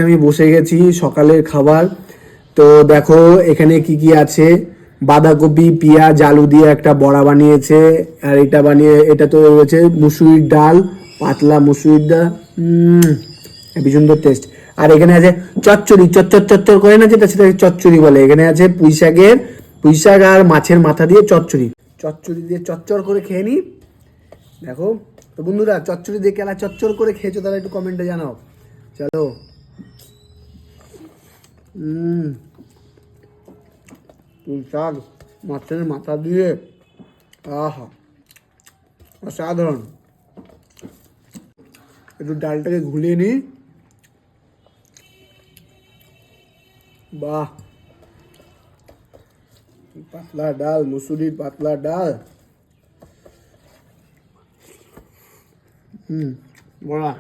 আমি বসে গেছি সকালের খাবার। তো দেখো এখানে কি কি আছে। বাঁধাকপি, পেঁয়াজ, আলু দিয়ে একটা বড়া বানিয়েছে। আর এটা তো রয়েছে মুসুরির ডাল, পাতলা মুসুরির ডাল। হেবি সুন্দর টেস্ট। আর এখানে আছে চচ্চড়ি, চচ্চর চচ্চর করে না যেটা, সেটা চচ্চড়ি বলে। এখানে আছে পুঁই শাক আর মাছের মাথা দিয়ে চচ্চড়ি। চচ্চড়ি দিয়ে চচ্চর করে খেয়ে নি। দেখো তো বন্ধুরা, চচ্চড়ি দিয়ে কেলা চচ্চর করে খেয়েছো তারা একটু কমেন্টে জানাও। চলো। পুঁই শাক মাছের মাথা দিয়ে, আহা অসাধারণ। একটু ডালটাকে ঘুলিয়ে নিই। বাহ, পাতলা ডাল, মুসুরির পাতলা ডাল। বড়া।